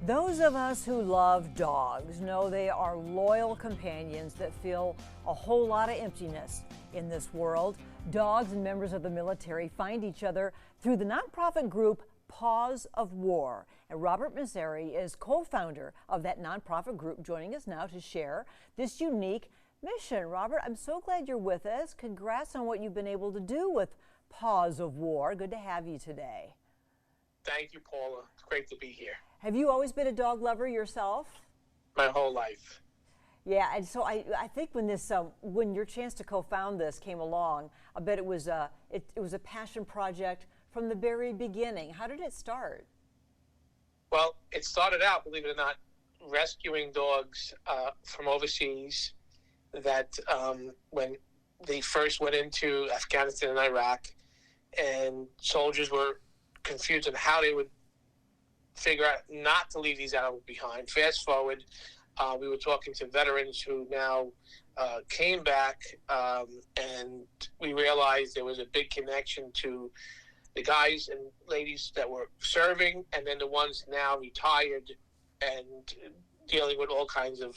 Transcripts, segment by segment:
Those of us who love dogs know they are loyal companions that fill a whole lot of emptiness in this world. Dogs and members of the military find each other through the nonprofit group Paws of War. And Robert Mazzari is co-founder of that nonprofit group, joining us now to share this unique mission. Robert, I'm so glad you're with us. Congrats on what you've been able to do with Paws of War. Good to have you today. Thank you, Paula. It's great to be here. Have you always been a dog lover yourself? My whole life. Yeah, and so I think when your chance to co-found this came along, I bet it was a passion project from the very beginning. How did it start? Well, it started out, believe it or not, rescuing dogs from overseas that when they first went into Afghanistan and Iraq, and soldiers were confused on how they would figure out not to leave these animals behind. Fast forward, we were talking to veterans who now came back, and we realized there was a big connection to the guys and ladies that were serving, and then the ones now retired and dealing with all kinds of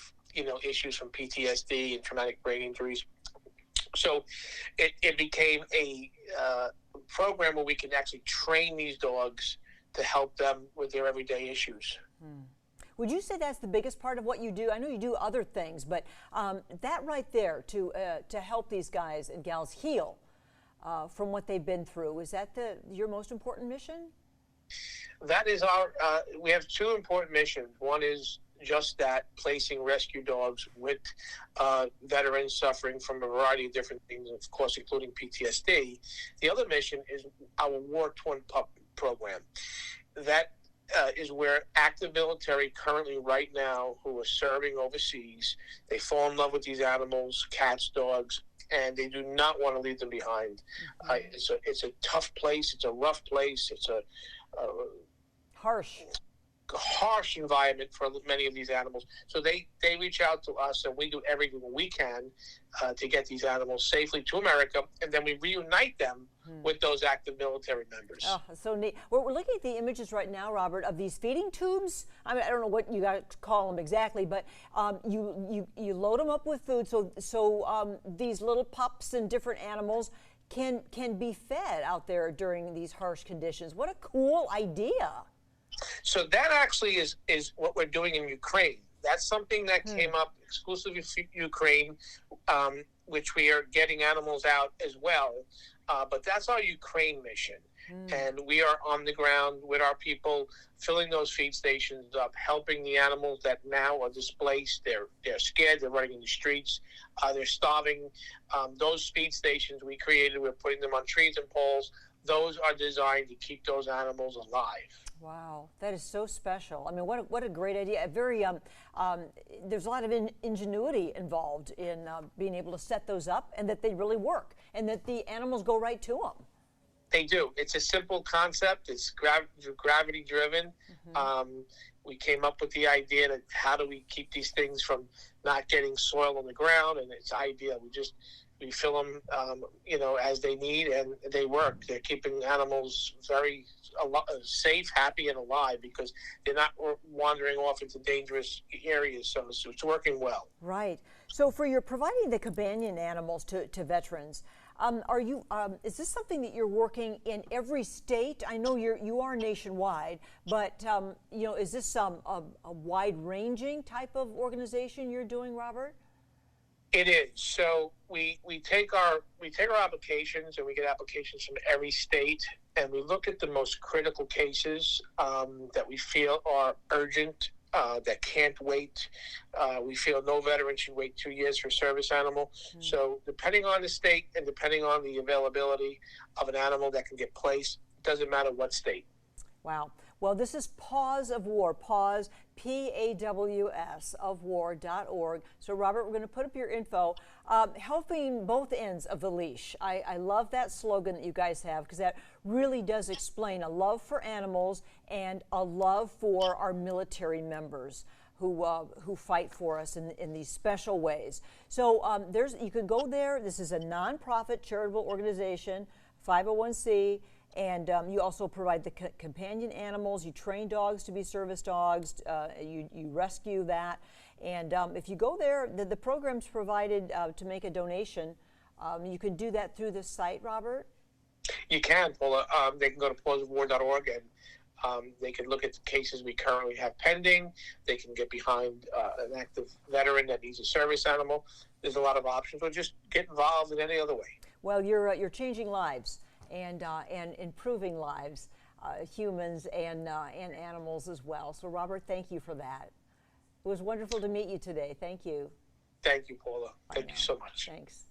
issues from PTSD and traumatic brain injuries. So it became a program where we can actually train these dogs to help them with their everyday issues. Would you say that's the biggest part of what you do? I know you do other things, but that right there to help these guys and gals heal from what they've been through, is that your most important mission? That is our, we have two important missions. One is just that, placing rescue dogs with veterans suffering from a variety of different things, of course, including PTSD. The other mission is our war-torn pup program. That is where active military currently right now who are serving overseas, they fall in love with these animals, cats, dogs, and they do not want to leave them behind. It's a tough place. It's a rough place. It's a harsh environment for many of these animals. So they reach out to us, and we do everything we can to get these animals safely to America, and then we reunite them with those active military members. Oh, so neat. We're looking at the images right now, Robert, of these feeding tubes. I mean, I don't know what you got to call them exactly, but you load them up with food so these little pups and different animals can be fed out there during these harsh conditions. What a cool idea. So that actually is what we're doing in Ukraine. That's something that came up exclusively for Ukraine, which we are getting animals out as well. But that's our Ukraine mission. And we are on the ground with our people, filling those feed stations up, helping the animals that now are displaced. They're scared. They're running in the streets. They're starving. Those feed stations we created, we're putting them on trees and poles. Those are designed to keep those animals alive. Wow, that is so special. I mean, what a great idea. Very, there's a lot of ingenuity involved in being able to set those up, and that they really work, and that the animals go right to them. They do. It's a simple concept. It's gravity driven. We came up with the idea that how do we keep these things from not getting soil on the ground, and it's ideal. We fill them, as they need, and they work. They're keeping animals very safe, happy, and alive because they're not wandering off into dangerous areas. So it's working well. Right. So for your providing the companion animals to veterans, is this something that you're working in every state? I know you are nationwide, but is this a wide-ranging type of organization you're doing, Robert? It is. So we take our applications, and we get applications from every state, and we look at the most critical cases that we feel are urgent, that can't wait. We feel no veteran should wait 2 years for a service animal. So depending on the state and depending on the availability of an animal that can get placed, it doesn't matter what state. Wow. Well, this is Paws of War, Paws, P-A-W-S, of war.org. So, Robert, we're going to put up your info. Helping both ends of the leash. I love that slogan that you guys have, because that really does explain a love for animals and a love for our military members who fight for us in these special ways. So you can go there. This is a nonprofit charitable organization, 501c. And you also provide the companion animals. You train dogs to be service dogs. You rescue that. And if you go there, the program's provided to make a donation. You can do that through this site, Robert? You can, Paula. They can go to pawsofwar.org and they can look at the cases we currently have pending. They can get behind an active veteran that needs a service animal. There's a lot of options. Or just get involved in any other way. Well, you're changing lives and improving lives, humans and animals as well. So, Robert, thank you for that. It was wonderful to meet you today. Thank you. Thank you, Paula. Thank you so much. Thanks.